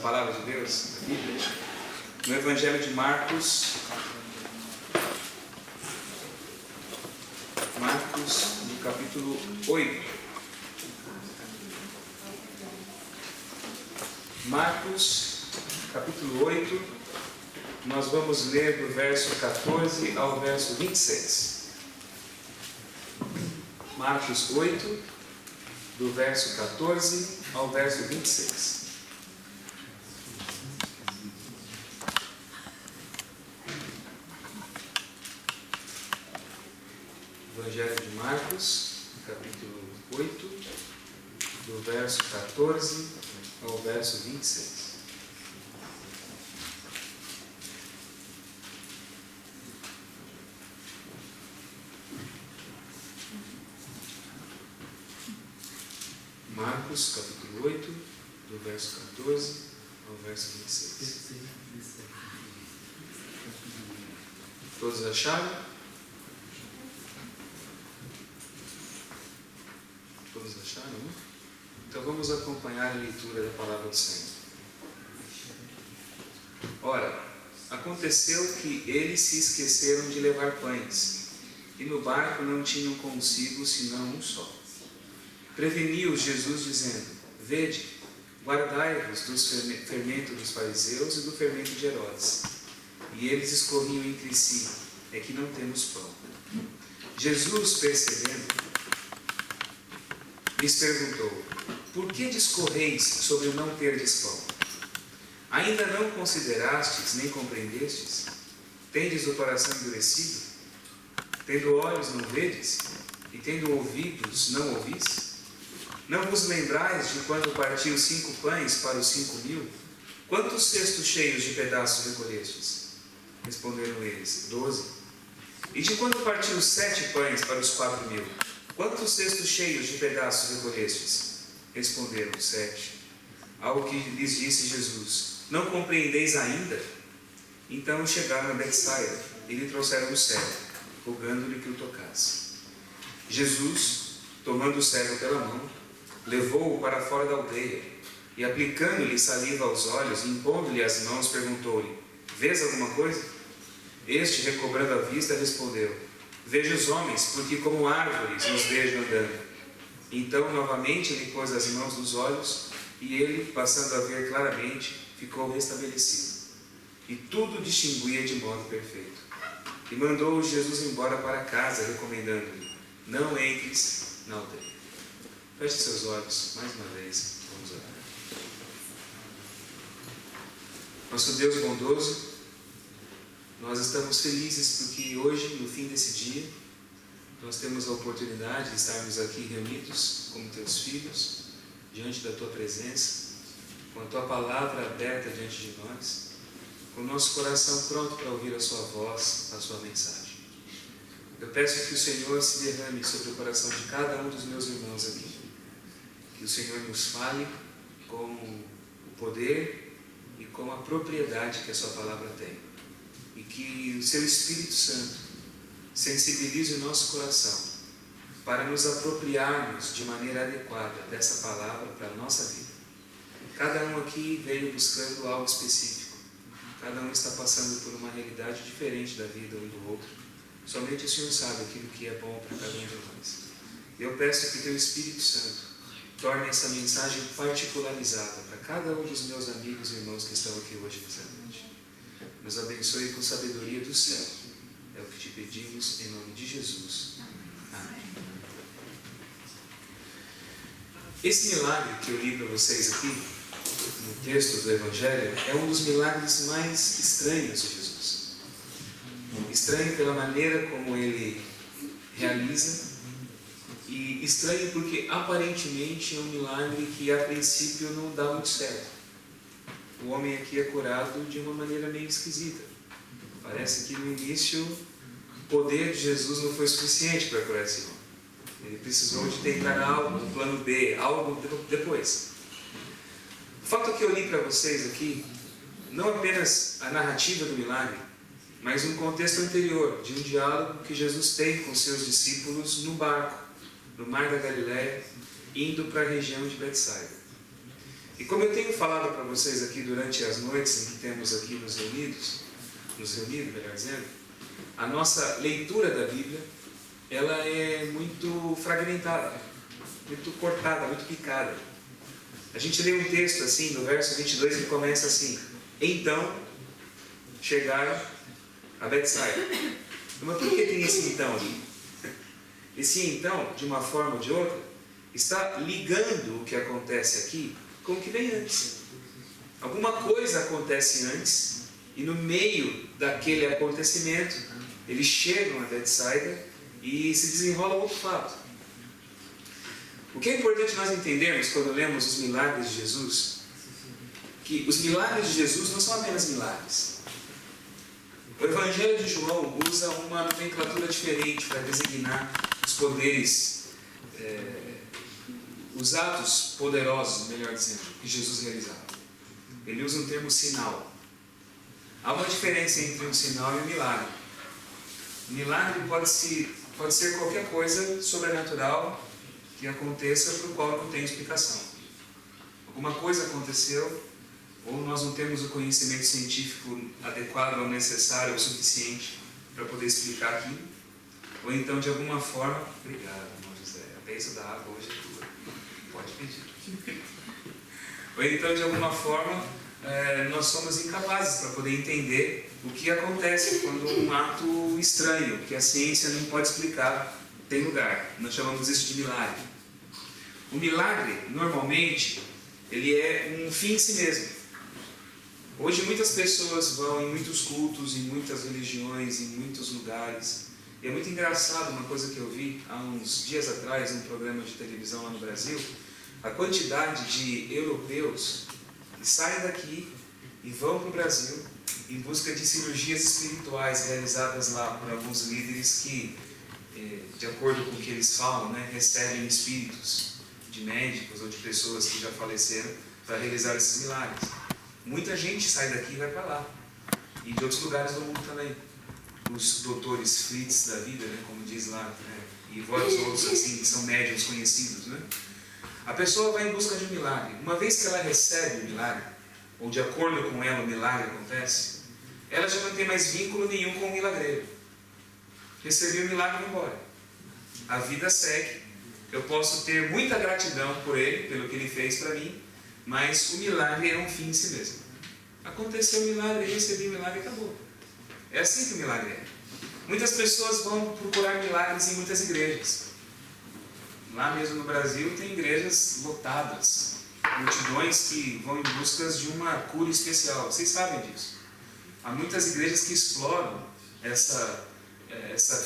palavra de Deus, a Bíblia, no Evangelho de Marcos, no capítulo 8. Marcos, capítulo 8, nós vamos ler do verso 14 ao verso 26. Marcos 8, do verso 14 ao verso 26. Evangelho de Marcos, capítulo 8, do verso 14 ao verso 26. Marcos, capítulo 8, do verso 14 ao verso 26. Todos acharam? Todos acharam? Então vamos acompanhar a leitura da palavra do Senhor. Ora, aconteceu que eles se esqueceram de levar pães, e no barco não tinham consigo senão um só. Preveniu-os Jesus, dizendo: Vede, guardai-vos do fermento dos fariseus e do fermento de Herodes. E eles discorriam entre si: é que não temos pão. Jesus, percebendo, lhes perguntou: por que discorreis sobre o não terdes pão? Ainda não considerastes nem compreendestes? Tendes o coração endurecido? Tendo olhos não vedes? E tendo ouvidos não ouvis? Não vos lembrais de quando partiu 5 pães para os 5.000? Quantos cestos cheios de pedaços recolhestes? Responderam eles: 12. E de quando partiu 7 pães para os 4.000? Quantos cestos cheios de pedaços recolhestes? Responderam: 7. Ao que lhes disse Jesus: não compreendeis ainda? Então chegaram a Betsaida e lhe trouxeram o cego, rogando-lhe que o tocasse. Jesus, tomando o cego pela mão, levou-o para fora da aldeia e, aplicando-lhe saliva aos olhos e impondo-lhe as mãos, perguntou-lhe: vês alguma coisa? Este, recobrando a vista, respondeu: vejo os homens, porque como árvores os vejo andando. Então novamente lhe pôs as mãos nos olhos, e ele, passando a ver claramente, ficou restabelecido, e tudo distinguia de modo perfeito. E mandou Jesus embora para casa, recomendando-lhe: não entres na aldeia. Feche seus olhos, mais uma vez, vamos orar. Nosso Deus bondoso, nós estamos felizes porque hoje, no fim desse dia, nós temos a oportunidade de estarmos aqui reunidos como teus filhos, diante da tua presença, com a tua palavra aberta diante de nós, com o nosso coração pronto para ouvir a sua voz, a sua mensagem. Eu peço que o Senhor se derrame sobre o coração de cada um dos meus irmãos aqui. Que o Senhor nos fale com o poder e com a propriedade que a sua palavra tem. E que o seu Espírito Santo sensibilize o nosso coração para nos apropriarmos de maneira adequada dessa palavra para a nossa vida. Cada um aqui veio buscando algo específico. Cada um está passando por uma realidade diferente da vida um do outro. Somente o Senhor sabe aquilo que é bom para cada um de nós. Eu peço que teu Espírito Santo torne essa mensagem particularizada para cada um dos meus amigos e irmãos que estão aqui hoje nessa noite. Nos abençoe com sabedoria do céu. É o que te pedimos em nome de Jesus. Amém. Esse milagre que eu li para vocês aqui, no texto do Evangelho, é um dos milagres mais estranhos de Jesus. Estranho pela maneira como ele realiza, e estranho porque aparentemente é um milagre que a princípio não dá muito certo. O homem aqui é curado de uma maneira meio esquisita. Parece que no início o poder de Jesus não foi suficiente para curar esse homem. Ele precisou de tentar algo, um plano B, algo depois. O fato que eu li para vocês aqui, não apenas a narrativa do milagre, mas um contexto anterior, de um diálogo que Jesus tem com seus discípulos no barco, no mar da Galileia, indo para a região de Betsaida. E como eu tenho falado para vocês aqui durante as noites em que temos aqui nos reunidos, melhor dizendo, a nossa leitura da Bíblia, ela é muito fragmentada, muito cortada, muito picada. A gente lê um texto assim, no verso 22, ele começa assim: então chegaram a Betsaida. Mas por que tem esse então ali? Esse então, de uma forma ou de outra, está ligando o que acontece aqui com o que vem antes. Alguma coisa acontece antes, e no meio daquele acontecimento, eles chegam a Betsaida e se desenrola outro fato. O que é importante nós entendermos quando lemos os milagres de Jesus, que os milagres de Jesus não são apenas milagres. O Evangelho de João usa uma nomenclatura diferente para designar os poderes, os atos poderosos, melhor dizendo, que Jesus realizava. Ele usa um termo sinal. Há uma diferença entre um sinal e um milagre. O milagre pode ser qualquer coisa sobrenatural que aconteça para o qual não tem explicação. Alguma coisa aconteceu, ou nós não temos o conhecimento científico adequado ou necessário ou suficiente para poder explicar aquilo, ou então de alguma forma, obrigado, irmão José, a bênção da água hoje é tua, pode pedir. Ou então de alguma forma nós somos incapazes para poder entender o que acontece quando um ato estranho, que a ciência não pode explicar, tem lugar. Nós chamamos isso de milagre. O milagre, normalmente, ele é um fim em si mesmo. Hoje muitas pessoas vão em muitos cultos, em muitas religiões, em muitos lugares. E é muito engraçado uma coisa que eu vi há uns dias atrás, num programa de televisão lá no Brasil, a quantidade de europeus que saem daqui e vão para o Brasil em busca de cirurgias espirituais realizadas lá por alguns líderes que, de acordo com o que eles falam, recebem espíritos de médicos ou de pessoas que já faleceram para realizar esses milagres. Muita gente sai daqui e vai para lá, e de outros lugares do mundo também. Os doutores Fritz da vida, como diz lá, e vários outros assim, que são médiuns conhecidos. A pessoa vai em busca de um milagre. Uma vez que ela recebe o milagre, ou de acordo com ela o milagre acontece, ela já não tem mais vínculo nenhum com o milagreiro. Recebi o milagre e vou embora. A vida segue. Eu posso ter muita gratidão por ele, pelo que ele fez para mim, mas o milagre é um fim em si mesmo. Aconteceu o milagre, recebi o milagre e acabou. É assim que o milagre é. Muitas pessoas vão procurar milagres em muitas igrejas. Lá mesmo no Brasil tem igrejas lotadas, multidões que vão em busca de uma cura especial. Vocês sabem disso. Há muitas igrejas que exploram essa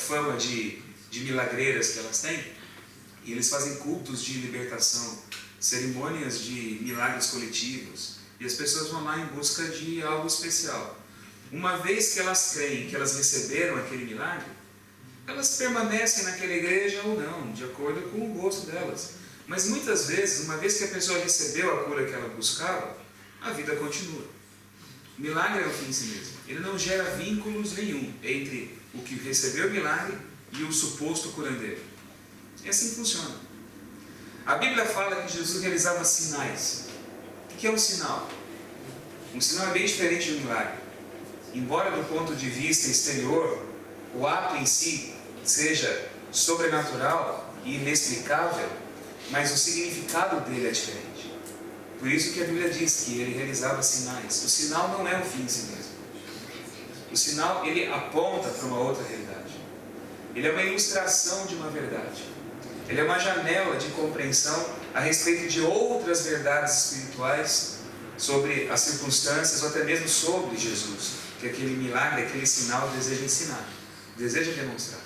fama de milagreiras que elas têm, e eles fazem cultos de libertação, cerimônias de milagres coletivos, e as pessoas vão lá em busca de algo especial. Uma vez que elas creem que elas receberam aquele milagre, elas permanecem naquela igreja ou não, de acordo com o gosto delas. Mas muitas vezes, uma vez que a pessoa recebeu a cura que ela buscava, a vida continua. O milagre é o fim em si mesmo. Ele não gera vínculos nenhum entre o que recebeu o milagre e o suposto curandeiro. E assim funciona. A Bíblia fala que Jesus realizava sinais. O que é um sinal? Um sinal é bem diferente de um milagre. Embora do ponto de vista exterior, o ato em si seja sobrenatural e inexplicável, mas o significado dele é diferente. Por isso que a Bíblia diz que ele realizava sinais. O sinal não é o fim em si mesmo. O sinal, ele aponta para uma outra realidade. Ele é uma ilustração de uma verdade. Ele é uma janela de compreensão a respeito de outras verdades espirituais sobre as circunstâncias ou até mesmo sobre Jesus, que aquele milagre, aquele sinal deseja ensinar, deseja demonstrar.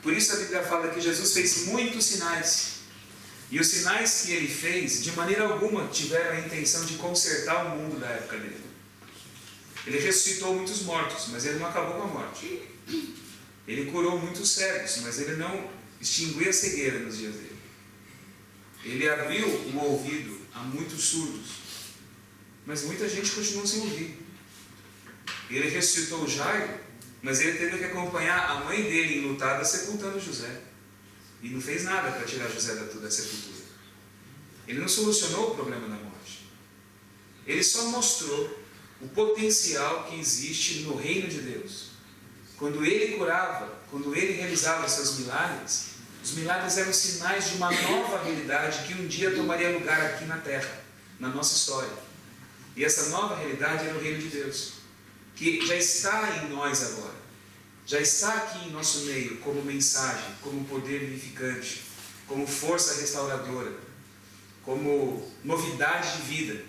Por isso a Bíblia fala que Jesus fez muitos sinais. E os sinais que ele fez, de maneira alguma, tiveram a intenção de consertar o mundo da época dele. Ele ressuscitou muitos mortos, mas ele não acabou com a morte. Ele curou muitos cegos, mas ele não extinguiu a cegueira nos dias dele. Ele abriu o ouvido a muitos surdos, mas muita gente continuou sem ouvir. Ele ressuscitou Jairo, mas ele teve que acompanhar a mãe dele enlutada sepultando José. E não fez nada para tirar José da sepultura. Ele não solucionou o problema da morte. ele só mostrou o potencial que existe no reino de Deus. Quando ele curava, quando ele realizava seus milagres, os milagres eram sinais de uma nova realidade que um dia tomaria lugar aqui na terra, na nossa história. E essa nova realidade era o reino de Deus, que já está em nós agora, já está aqui em nosso meio como mensagem, como poder vivificante, como força restauradora, como novidade de vida.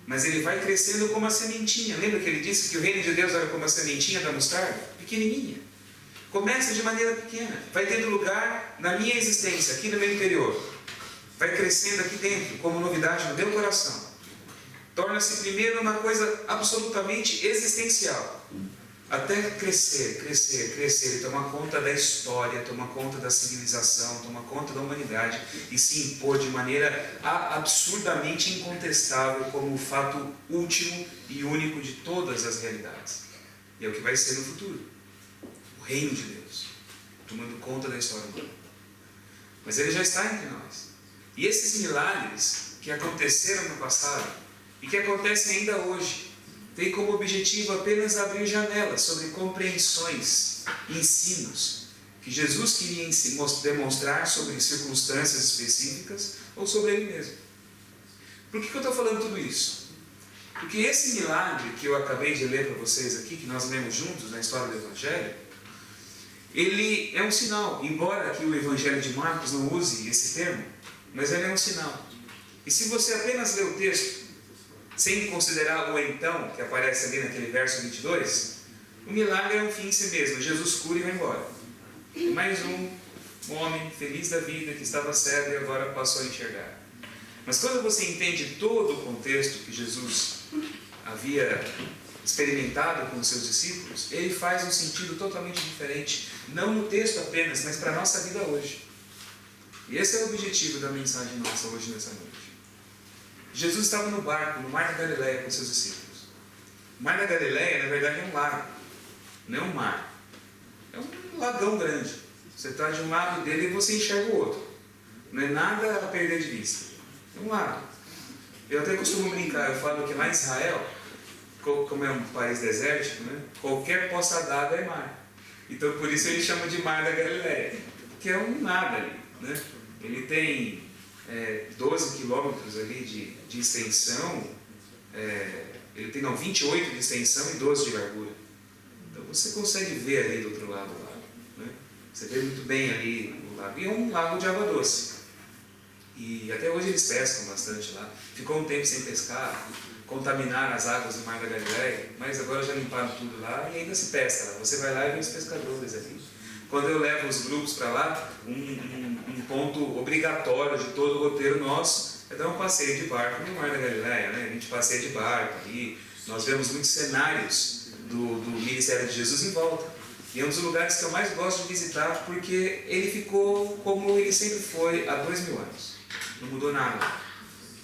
Mas ele vai crescendo como a sementinha. Lembra que ele disse que o reino de Deus era como a sementinha da mostarda? Pequenininha. Começa de maneira pequena, vai tendo lugar na minha existência, aqui no meu interior. Vai crescendo aqui dentro, como novidade no meu coração. Torna-se primeiro uma coisa absolutamente existencial. Até crescer, crescer, crescer e tomar conta da história, tomar conta da civilização, tomar conta da humanidade e se impor de maneira absurdamente incontestável como o fato último e único de todas as realidades. E é o que vai ser no futuro. O reino de Deus, tomando conta da história humana. Mas ele já está entre nós. E esses milagres que aconteceram no passado e que acontecem ainda hoje, tem como objetivo apenas abrir janelas sobre compreensões, ensinos, que Jesus queria demonstrar sobre circunstâncias específicas ou sobre Ele mesmo. Por que eu estou falando tudo isso? Porque esse milagre que eu acabei de ler para vocês aqui, que nós lemos juntos na história do Evangelho, ele é um sinal, embora aqui o Evangelho de Marcos não use esse termo, mas ele é um sinal. E se você apenas ler o texto, sem considerar o então, que aparece ali naquele verso 22, o milagre é um fim em si mesmo. Jesus cura e vai embora. E mais um homem feliz da vida, que estava cego e agora passou a enxergar. Mas quando você entende todo o contexto que Jesus havia experimentado com os seus discípulos, ele faz um sentido totalmente diferente, não no texto apenas, mas para a nossa vida hoje. E esse é o objetivo da mensagem nossa hoje nessa noite. Jesus estava no barco, no Mar da Galileia, com seus discípulos. O Mar da Galileia, na verdade, é um lago, não é um mar. É um lagão grande. Você está de um lado dele e você enxerga o outro. Não é nada a perder de vista. É um lago. Eu até costumo brincar, eu falo que lá em Israel, como é um país desértico, né, qualquer poça d'água é mar. Então por isso eles chamam de Mar da Galileia, que é um nada ali, né? Ele tem 12 quilômetros ali de extensão, ele tem 28 de extensão e 12 de largura. Então você consegue ver ali do outro lado do lago, né? Você vê muito bem ali o lago. E é um lago de água doce. E até hoje eles pescam bastante lá. Ficou um tempo sem pescar, contaminaram as águas do Mar da Galileia, mas agora já limparam tudo lá e ainda se pesca lá. Você vai lá e vê os pescadores ali. Quando eu levo os grupos para lá, um ponto obrigatório de todo o roteiro nosso é dar um passeio de barco no Mar da Galileia, né? A gente passeia de barco ali, nós vemos muitos cenários do Ministério de Jesus em volta. E é um dos lugares que eu mais gosto de visitar porque ele ficou como ele sempre foi há 2000 anos. Não mudou nada.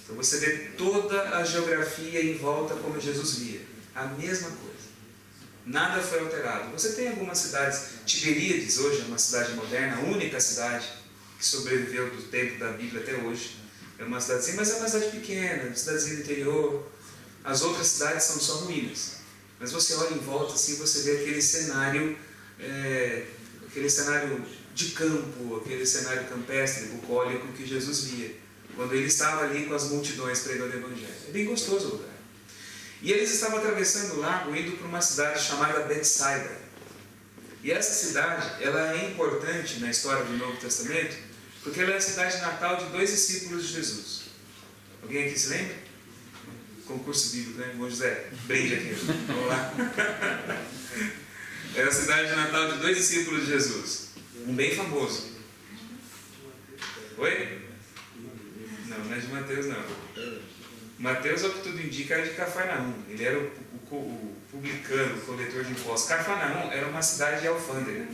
Então você vê toda a geografia em volta como Jesus via. A mesma coisa. Nada foi alterado. Você tem algumas cidades, Tiberíades hoje é uma cidade moderna, a única cidade que sobreviveu do tempo da Bíblia até hoje. É uma cidadezinha, mas é uma cidade pequena, uma cidadezinha do interior. As outras cidades são só ruínas. Mas você olha em volta assim, você vê aquele cenário de campo, aquele cenário campestre, bucólico que Jesus via, quando ele estava ali com as multidões pregando o Evangelho. É bem gostoso o lugar. E eles estavam atravessando o lago, indo para uma cidade chamada Betsaida. E essa cidade, ela é importante na história do Novo Testamento, porque ela é a cidade natal de 2 discípulos de Jesus. Alguém aqui se lembra? Concurso bíblico, né? Bom José, brinde aqui. Vamos lá. É a cidade natal de 2 discípulos de Jesus. Um bem famoso. Oi? Não é de Mateus, não. Mateus, ao que tudo indica, era de Cafarnaum. Ele era o publicano, o coletor de impostos. Cafarnaum era uma cidade de alfândega.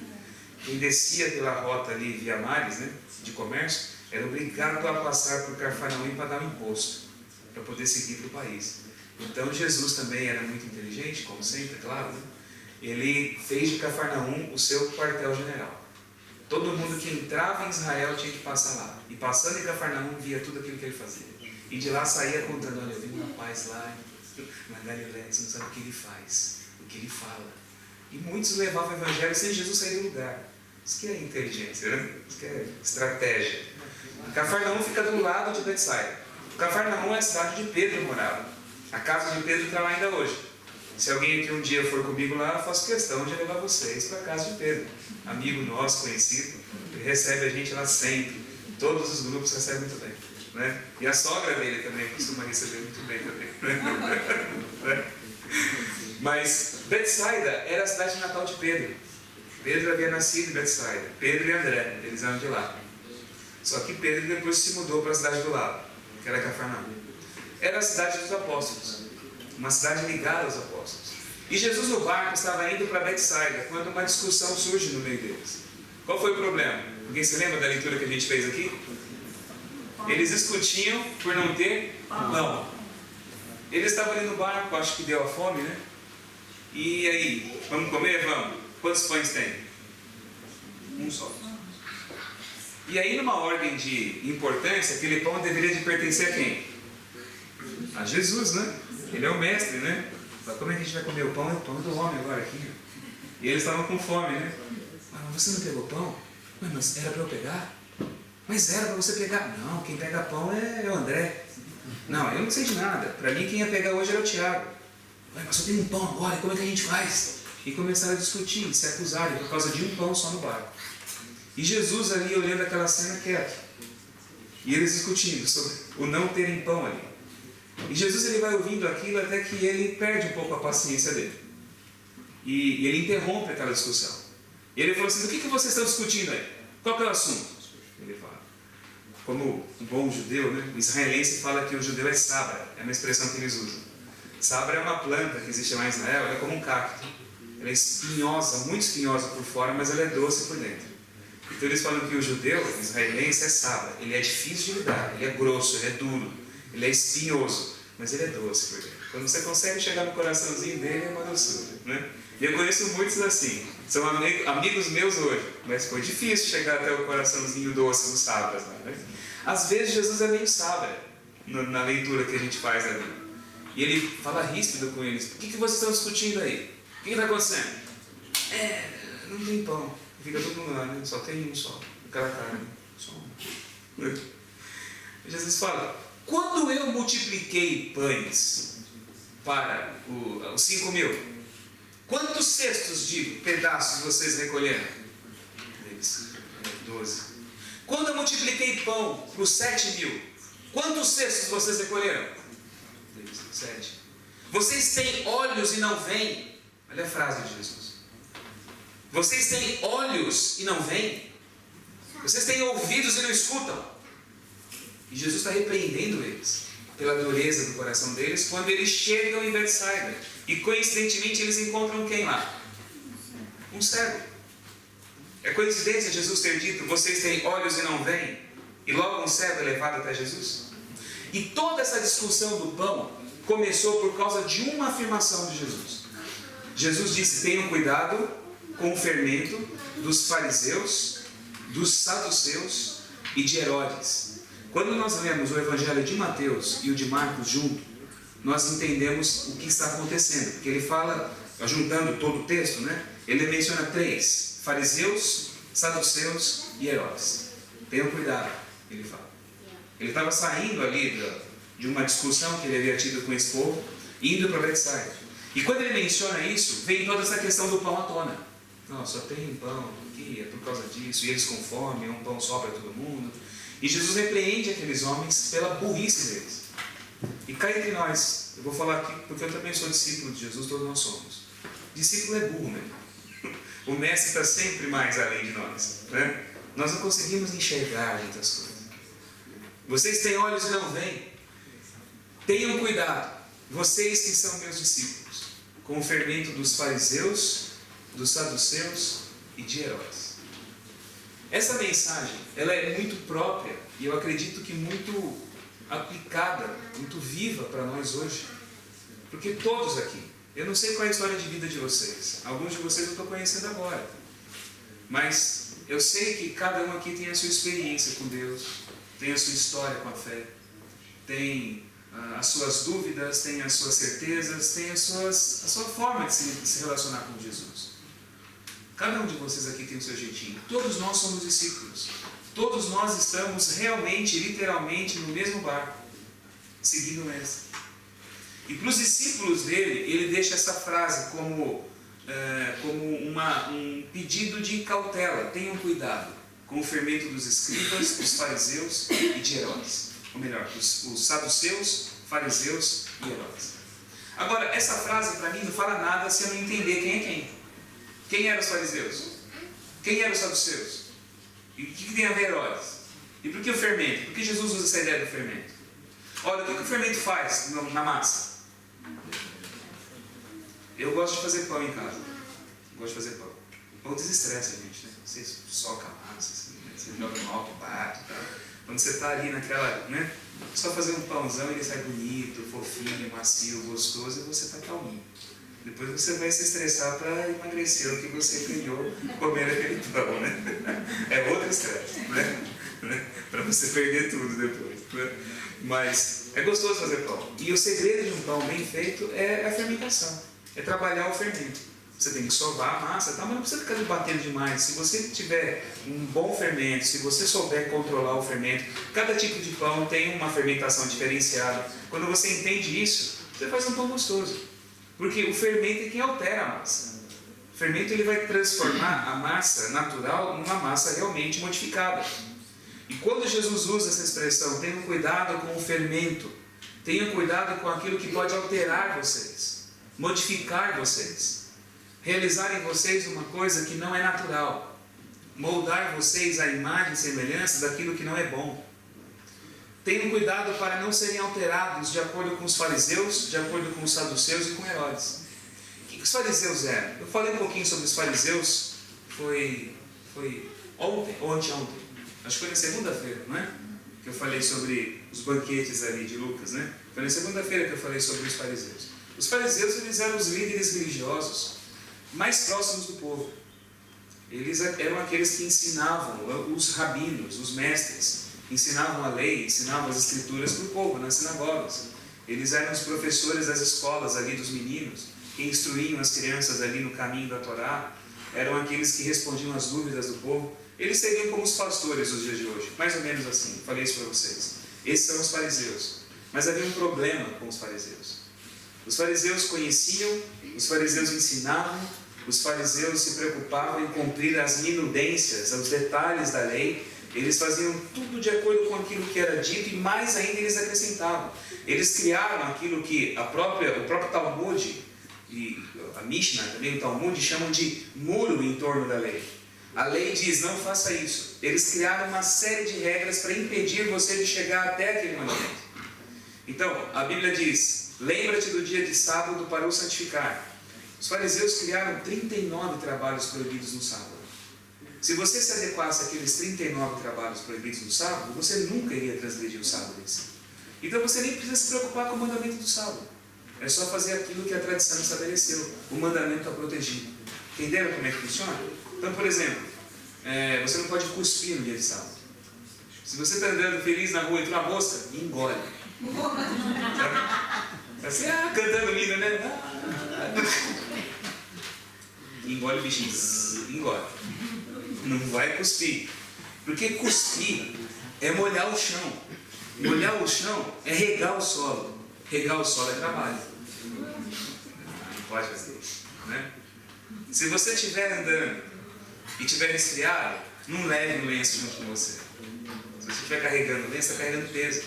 Quem descia pela rota ali via mares, né, de comércio, era obrigado a passar por Cafarnaum e pagar um imposto, para poder seguir para o país. Então Jesus também era muito inteligente, como sempre, claro, né? Ele fez de Cafarnaum o seu quartel-general. Todo mundo que entrava em Israel tinha que passar lá. E passando em Cafarnaum, via tudo aquilo que ele fazia. E de lá saía contando, olha, eu vi um rapaz lá, na Galileia, você não sabe o que ele faz, o que ele fala. E muitos levavam o evangelho sem Jesus sair do lugar. Isso que é inteligência, né? Isso que é estratégia. Cafarnaum fica do lado de Betsaida. Cafarnaum é a cidade de Pedro morava. A casa de Pedro está lá ainda hoje. Se alguém aqui um dia for comigo lá, eu faço questão de levar vocês para a casa de Pedro. Amigo nosso, conhecido, ele recebe a gente lá sempre. Todos os grupos recebem muito bem. Né? E a sogra dele também costuma receber muito bem também. Mas Betsaida era a cidade natal de Pedro. Pedro havia nascido em Betsaida. Pedro e André, eles eram de lá. Só que Pedro depois se mudou para a cidade do lado, que era Cafarnaum. Era a cidade dos apóstolos, uma cidade ligada aos apóstolos. E Jesus no barco estava indo para Betsaida quando uma discussão surge no meio deles. Qual foi o problema? Alguém se lembra da leitura que a gente fez aqui? Eles discutiam por não ter pão. Eles estavam ali no barco, acho que deu a fome, né? E aí, vamos comer? Vamos. Quantos pães tem? Um só. E aí, numa ordem de importância, aquele pão deveria de pertencer a quem? A Jesus, né? Ele é o mestre, né? Mas como é que a gente vai comer o pão? É o pão do homem agora aqui. E eles estavam com fome, né? Mas você não pegou pão? Mas era para eu pegar? Mas era para você pegar? Não, quem pega pão é o André. Não, eu não sei de nada. Para mim quem ia pegar hoje era o Tiago. Mas só tem um pão agora, como é que a gente faz? E começaram a discutir, se acusarem por causa de um pão só no barco. E Jesus ali olhando aquela cena quieto. E eles discutindo sobre o não terem pão ali. E Jesus ele vai ouvindo aquilo até que ele perde um pouco a paciência dele. E ele interrompe aquela discussão. E ele falou assim, do que vocês estão discutindo aí? Qual que é o assunto? Ele fala. Como um bom judeu, né? O israelense fala que o judeu é sabra. É uma expressão que eles usam. Sabra é uma planta que existe lá em Israel, ela é como um cacto. Ela é espinhosa, muito espinhosa por fora, mas ela é doce por dentro. Então eles falam que o judeu, o israelense, é sabra. Ele é difícil de lidar, ele é grosso, ele é duro, ele é espinhoso, mas ele é doce por dentro. Quando você consegue chegar no coraçãozinho dele, é uma doçura, né? E eu conheço muitos assim. São amigos meus hoje, mas foi difícil chegar até o coraçãozinho doce dos sabras, né? Às vezes Jesus é meio sabra na leitura que a gente faz ali. E ele fala ríspido com eles. O que vocês estão discutindo aí? O que está acontecendo? Não tem pão. Fica todo mundo lá, né? Só tem um só. Aquela carne. Só um. E Jesus fala, quando eu multipliquei pães para os 5.000, quantos cestos de pedaços vocês recolheram? Eles, 12. Quando eu multipliquei pão para os 7.000, quantos cestos vocês recolheram? 7. Vocês têm olhos e não veem? Olha a frase de Jesus. Vocês têm olhos e não veem? Vocês têm ouvidos e não escutam? E Jesus está repreendendo eles pela dureza do coração deles quando eles chegam em Betsaida. E coincidentemente eles encontram quem lá? Um cego. É coincidência Jesus ter dito, vocês têm olhos e não veem? E logo um cego é levado até Jesus? E toda essa discussão do pão começou por causa de uma afirmação de Jesus. Jesus disse, tenham cuidado com o fermento dos fariseus, dos saduceus e de Herodes. Quando nós lemos o Evangelho de Mateus e o de Marcos junto, nós entendemos o que está acontecendo. Porque ele fala, juntando todo o texto, né? Ele menciona 3, fariseus, saduceus e Herodes. Tenham cuidado, ele fala. Ele estava saindo ali de uma discussão que ele havia tido com esse povo, indo para Betsaida. E quando ele menciona isso, vem toda essa questão do pão à tona. Não, só tem pão aqui, é por causa disso, e eles com fome, é um pão só para todo mundo. E Jesus repreende aqueles homens pela burrice deles. E cá entre nós, eu vou falar aqui porque eu também sou discípulo de Jesus, todos nós somos. Discípulo é burro, né? O mestre está sempre mais além de nós, né? Nós não conseguimos enxergar muitas coisas. Vocês têm olhos e não veem. Tenham cuidado, vocês que são meus discípulos, com o fermento dos fariseus, dos saduceus e de Herodes. Essa mensagem, ela é muito própria e eu acredito que muito aplicada, muito viva para nós hoje. Porque todos aqui, eu não sei qual é a história de vida de vocês, alguns de vocês eu estou conhecendo agora, mas eu sei que cada um aqui tem a sua experiência com Deus, tem a sua história com a fé, tem as suas dúvidas, tem as suas certezas, tem a sua forma de se relacionar com Jesus. Cada um de vocês aqui tem o seu jeitinho. Todos nós somos discípulos. Todos nós estamos realmente, literalmente, no mesmo barco, seguindo o Mestre. E para os discípulos dele, ele deixa essa frase como um pedido de cautela. Tenham cuidado com o fermento dos escribas, dos fariseus e de Herodes. Ou melhor, os saduceus, fariseus e Herodes. Agora, essa frase para mim não fala nada se eu não entender quem é quem. Quem eram os fariseus? Quem eram os saduceus? E o que tem a ver Herodes? E por que o fermento? Por que Jesus usa essa ideia do fermento? Olha, o que o fermento faz na massa? Eu gosto de fazer pão em casa. Gosto de fazer pão. Pão desestressa a gente, né? Você soca a massa, assim, né? Você joga no álcool, bate e tal. Quando você está ali naquela, né? Só fazer um pãozão, ele sai bonito, fofinho, macio, gostoso, e você está calminho. Depois você vai se estressar para emagrecer o que você ganhou comendo aquele pão, né? É outro estresse, né? Para você perder tudo depois, né? Mas é gostoso fazer pão. E o segredo de um pão bem feito é a fermentação. É trabalhar o fermento. Você tem que sovar a massa, tá? Mas não precisa ficar batendo demais. Se você tiver um bom fermento, se você souber controlar o fermento, cada tipo de pão tem uma fermentação diferenciada. Quando você entende isso, você faz um pão gostoso. Porque o fermento é quem altera a massa. O fermento ele vai transformar a massa natural numa massa realmente modificada. E quando Jesus usa essa expressão, tenham cuidado com o fermento, tenham cuidado com aquilo que pode alterar vocês, modificar vocês, realizar em vocês uma coisa que não é natural, moldar vocês à imagem e semelhança daquilo que não é bom. Tenham cuidado para não serem alterados de acordo com os fariseus, de acordo com os saduceus e com Herodes. O que os fariseus eram? Eu falei um pouquinho sobre os fariseus, foi ontem ou anteontem, acho que foi na segunda-feira, não é? Que eu falei sobre os banquetes ali de Lucas, né? Foi na segunda-feira que eu falei sobre os fariseus. Os fariseus, eles eram os líderes religiosos mais próximos do povo. Eles eram aqueles que ensinavam, os rabinos, os mestres, ensinavam a lei, ensinavam as escrituras para o povo, nas sinagogas. Eles eram os professores das escolas ali dos meninos, que instruíam as crianças ali no caminho da Torá, eram aqueles que respondiam às dúvidas do povo. Eles seriam como os pastores dos dias de hoje, mais ou menos assim, falei isso para vocês. Esses são os fariseus. Mas havia um problema com os fariseus. Os fariseus conheciam, os fariseus ensinavam, os fariseus se preocupavam em cumprir as minudências, os detalhes da lei. Eles faziam tudo de acordo com aquilo que era dito e mais ainda eles acrescentavam. Eles criaram aquilo que o próprio Talmud e a Mishnah, também o Talmud, chamam de muro em torno da lei. A lei diz, não faça isso. Eles criaram uma série de regras para impedir você de chegar até aquele mandamento. Então, a Bíblia diz, lembra-te do dia de sábado para o santificar. Os fariseus criaram 39 trabalhos proibidos no sábado. Se você se adequasse àqueles 39 trabalhos proibidos no sábado, você nunca iria transgredir o sábado em si. Então você nem precisa se preocupar com o mandamento do sábado. É só fazer aquilo que a tradição estabeleceu, o mandamento a proteger. Entenderam como é que funciona? Então, por exemplo, você não pode cuspir no dia de sábado. Se você está andando feliz na rua e entra uma mosca, engole. Tá assim, cantando lindo, né? Engole o bichinho, engole. Não vai cuspir. Porque cuspir é molhar o chão. Molhar o chão é regar o solo. Regar o solo é trabalho. Não pode fazer isso, né? Se você estiver andando e estiver resfriado, não leve o lenço junto com você. Se você estiver carregando o lenço, está carregando peso.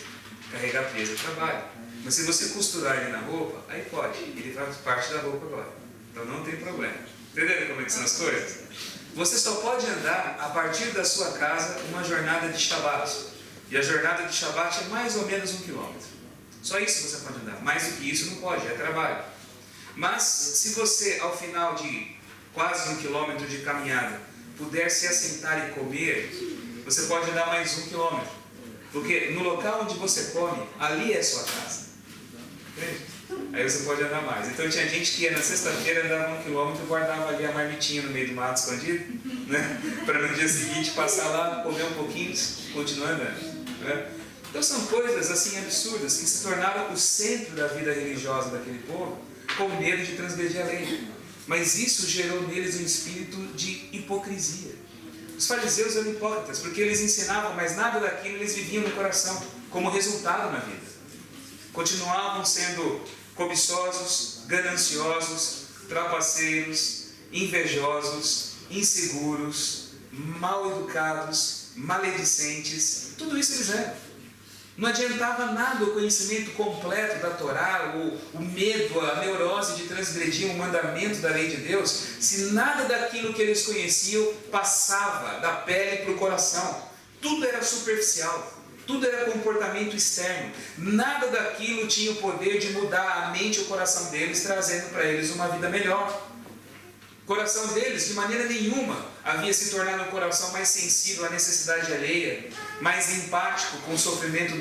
Carregar peso é trabalho. Mas se você costurar ele na roupa, aí pode. Ele faz parte da roupa agora. Então não tem problema. Entenderam como é que são as coisas? Você só pode andar a partir da sua casa uma jornada de Shabat. E a jornada de Shabat é mais ou menos 1 quilômetro. Só isso você pode andar. Mais do que isso não pode, é trabalho. Mas se você, ao final de quase 1 quilômetro de caminhada, puder se assentar e comer, você pode andar mais 1 quilômetro. Porque no local onde você come, ali é sua casa. Entende? Aí você pode andar mais. Então tinha gente que ia na sexta-feira, andava 1 quilômetro e guardava ali a marmitinha no meio do mato escondido, né? Para no dia seguinte passar lá, comer um pouquinho, continuar andando, né? Então são coisas assim absurdas que se tornaram o centro da vida religiosa daquele povo, com medo de transgredir a lei. Mas isso gerou neles um espírito de hipocrisia. Os fariseus eram hipócritas, porque eles ensinavam, mas nada daquilo eles viviam no coração, como resultado na vida. Continuavam sendo cobiçosos, gananciosos, trapaceiros, invejosos, inseguros, mal educados, maledicentes. Tudo isso eles eram. Não adiantava nada o conhecimento completo da Torá, o medo, a neurose de transgredir um mandamento da lei de Deus, se nada daquilo que eles conheciam passava da pele para o coração. Tudo era superficial, tudo era comportamento externo. Nada daquilo tinha o poder de mudar a mente e o coração deles, trazendo para eles uma vida melhor. O coração deles, de maneira nenhuma, havia se tornado um coração mais sensível à necessidade alheia, mais empático com o sofrimento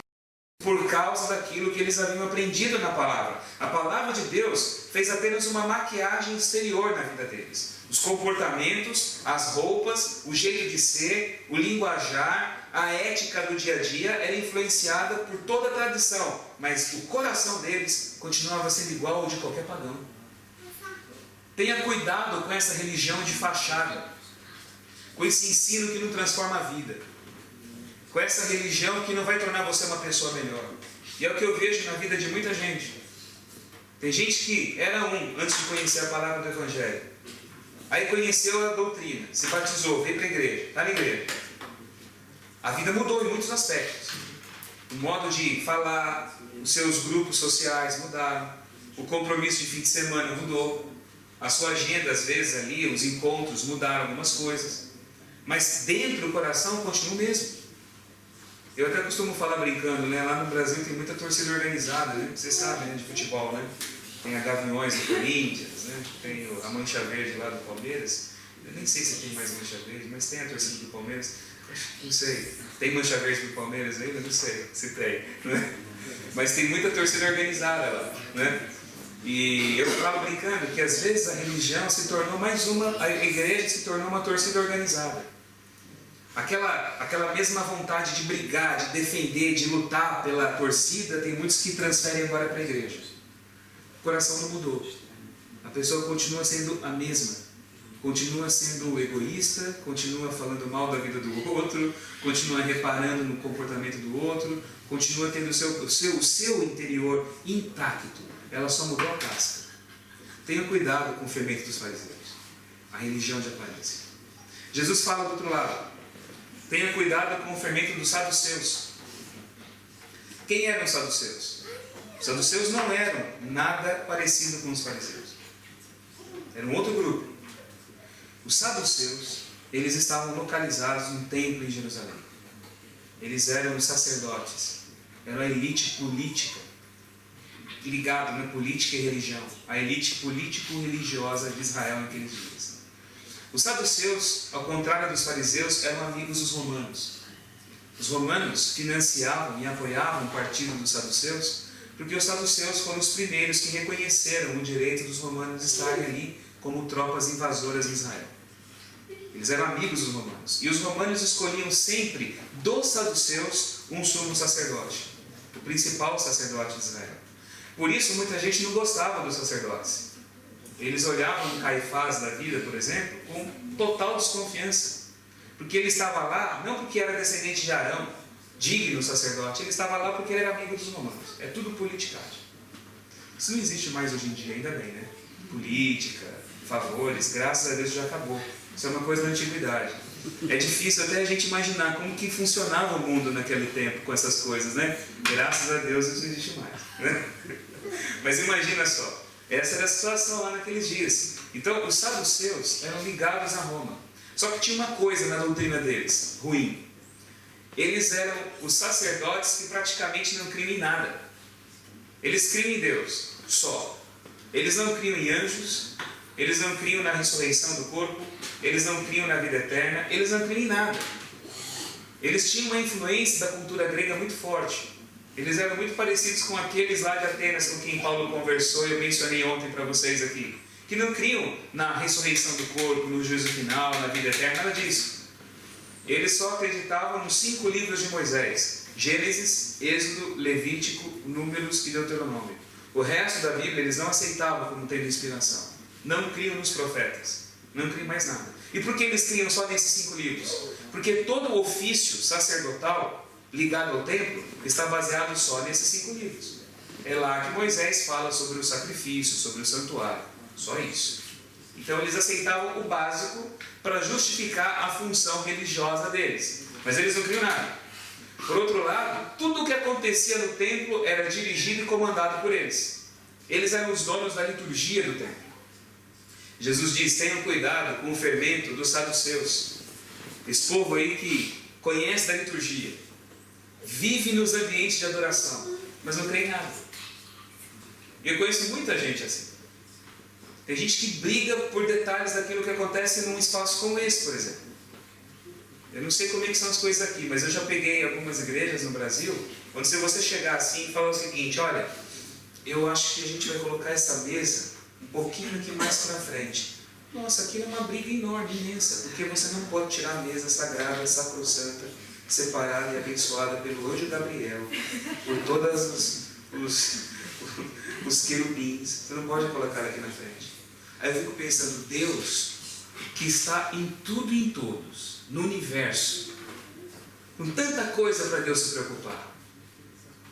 por causa daquilo que eles haviam aprendido na palavra. A palavra de Deus fez apenas uma maquiagem exterior na vida deles. Os comportamentos, as roupas, o jeito de ser, o linguajar, a ética do dia a dia era influenciada por toda a tradição, mas o coração deles continuava sendo igual ao de qualquer pagão. Tenha cuidado com essa religião de fachada, com esse ensino que não transforma a vida, com essa religião que não vai tornar você uma pessoa melhor. E é o que eu vejo na vida de muita gente. Tem gente que era antes de conhecer a palavra do Evangelho. Aí conheceu a doutrina, se batizou, veio para a igreja, está na igreja. A vida mudou em muitos aspectos. O modo de falar, os seus grupos sociais mudaram, o compromisso de fim de semana mudou, a sua agenda às vezes ali, os encontros mudaram algumas coisas. Mas dentro do coração continua o mesmo. Eu até costumo falar brincando, né? Lá no Brasil tem muita torcida organizada, né? Vocês sabem, né? De futebol, né? Tem a Gaviões do Corinthians, né? Tem a Mancha Verde lá do Palmeiras. Eu nem sei se tem mais Mancha Verde, mas tem a torcida do Palmeiras. Não sei. Tem Mancha Verde do Palmeiras ainda? Não sei se tem, né? Mas tem muita torcida organizada lá, né? E eu falo brincando que às vezes a religião se tornou a igreja se tornou uma torcida organizada. Aquela mesma vontade de brigar, de defender, de lutar pela torcida, tem muitos que transferem agora para a igreja. O coração não mudou. A pessoa continua sendo a mesma. Continua sendo egoísta, continua falando mal da vida do outro, continua reparando no comportamento do outro, continua tendo o seu interior intacto. Ela só mudou a casca. Tenha cuidado com o fermento dos fariseus, a religião de aparência. Jesus fala do outro lado. Tenha cuidado com o fermento dos saduceus. Quem eram os saduceus? Os saduceus não eram nada parecido com os fariseus. Era um outro grupo. Os saduceus, eles estavam localizados num templo em Jerusalém. Eles eram os sacerdotes. Eram a elite política, ligada na política e religião. A elite político-religiosa de Israel naqueles dias. Os saduceus, ao contrário dos fariseus, eram amigos dos romanos. Os romanos financiavam e apoiavam o partido dos saduceus, porque os saduceus foram os primeiros que reconheceram o direito dos romanos de estarem ali como tropas invasoras em Israel. Eles eram amigos dos romanos. E os romanos escolhiam sempre dos saduceus um sumo sacerdote, o principal sacerdote de Israel. Por isso, muita gente não gostava dos sacerdotes. Eles olhavam o Caifás da vida, por exemplo, com total desconfiança. Porque ele estava lá, não porque era descendente de Arão, digno sacerdote, ele estava lá porque ele era amigo dos romanos. É tudo politicagem. Isso não existe mais hoje em dia, ainda bem, né? Política, favores, graças a Deus já acabou. Isso é uma coisa da antiguidade. É difícil até a gente imaginar como que funcionava o mundo naquele tempo com essas coisas, né? Graças a Deus isso não existe mais, né? Mas imagina só. Essa era a situação lá naqueles dias. Então, os saduceus eram ligados a Roma. Só que tinha uma coisa na doutrina deles, ruim. Eles eram os sacerdotes que praticamente não criam em nada. Eles criam em Deus, só. Eles não criam em anjos, eles não criam na ressurreição do corpo, eles não criam na vida eterna, eles não criam em nada. Eles tinham uma influência da cultura grega muito forte. Eles eram muito parecidos com aqueles lá de Atenas com quem Paulo conversou, eu mencionei ontem para vocês aqui, que não criam na ressurreição do corpo, no juízo final, na vida eterna, nada disso. Eles só acreditavam nos 5 livros de Moisés. Gênesis, Êxodo, Levítico, Números e Deuteronômio. O resto da Bíblia eles não aceitavam como tendo inspiração. Não criam nos profetas. Não criam mais nada. E por que eles criam só nesses 5 livros? Porque todo o ofício sacerdotal ligado ao templo está baseado só nesses 5 livros. É lá que Moisés fala sobre o sacrifício, sobre o santuário. Só isso. Então eles aceitavam o básico para justificar a função religiosa deles. Mas eles não criam nada. Por outro lado, tudo o que acontecia no templo era dirigido e comandado por eles. Eles eram os donos da liturgia do templo. Jesus diz: tenham cuidado com o fermento dos saduceus. Esse povo aí que conhece da liturgia, vive nos ambientes de adoração, mas não crê em nada. Eu conheço muita gente assim. Tem gente que briga por detalhes daquilo que acontece num espaço como esse, por exemplo. Eu não sei como é que são as coisas aqui, mas eu já peguei algumas igrejas no Brasil, onde se você chegar assim e falar o seguinte: olha, eu acho que a gente vai colocar essa mesa um pouquinho aqui mais para frente. Nossa, aqui é uma briga enorme, imensa, porque você não pode tirar a mesa sagrada, sacrossanta, separada e abençoada pelo anjo Gabriel, por todos os querubins. Você não pode colocar aqui na frente. Aí eu fico pensando, Deus, que está em tudo e em todos, no universo, com tanta coisa para Deus se preocupar.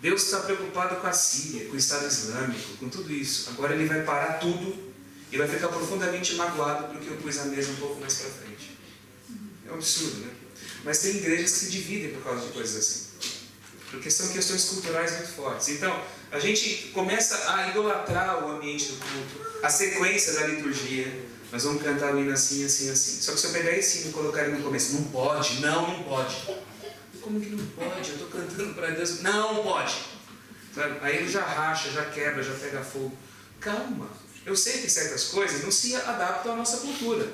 Deus está preocupado com a Síria, com o Estado Islâmico, com tudo isso. Agora Ele vai parar tudo e vai ficar profundamente magoado porque eu pus a mesa um pouco mais para frente. É um absurdo, né? Mas tem igrejas que se dividem por causa de coisas assim, porque são questões culturais muito fortes. Então, a gente começa a idolatrar o ambiente do culto, a sequência da liturgia. Nós vamos cantar o hino assim, assim, assim. Só que se eu pegar esse hino e colocar ele no começo, não pode, não pode. Como que não pode? Eu estou cantando para Deus. Não pode. Sabe? Aí ele já racha, já quebra, já pega fogo. Calma. Eu sei que certas coisas não se adaptam à nossa cultura.